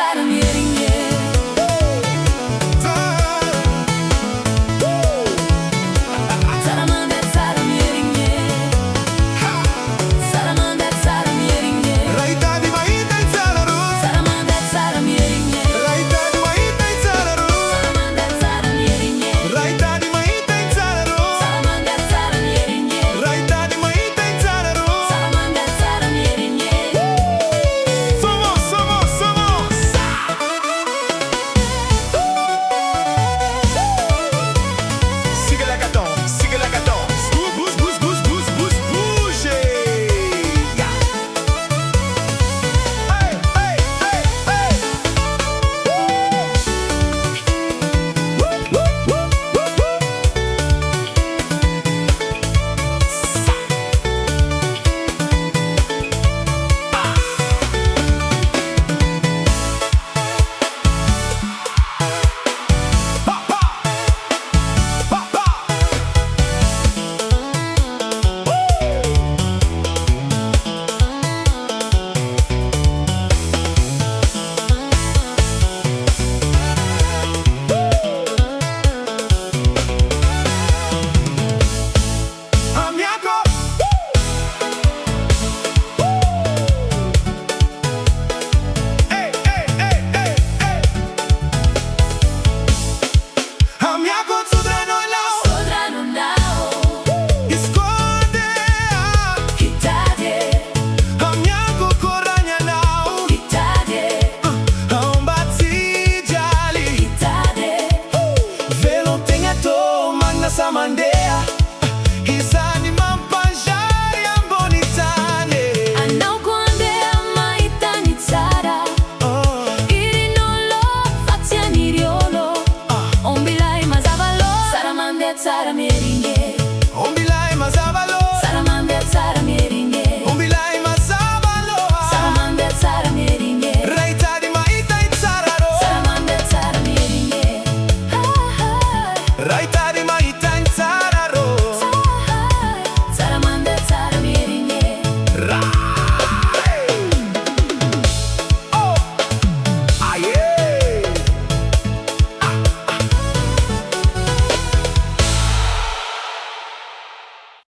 tsara mieringe. Saramanda tsara mieringe. Saramanda tsara mieringe. Raita di mahita in salaru. Saramanda tsara mieringe. Raita di mahita in salaru. Saramanda tsara mieringe. Raita di mahita in salaru. Saramanda tsara mieringe. Raita di mahita in salaru. Saramanda tsara mieringe. Somos, somos, somos. Sigue la catón, sigue la catón. Bus, bus, bus, bus, bus, bouge. Ya. Hey, hey, hey, hey. Woo, woo, woo, woo, woo. Pa, pa. Pa, pa. Amiaco. Hey, hey, hey, hey, hey. Amiaco Tso-Drano lao. Tso-Drano nao. Esconde. Kitade. Amiaco coragna lao. Kitade. Aumbatsi jali. Kitade. Velo tenga to magna samandea.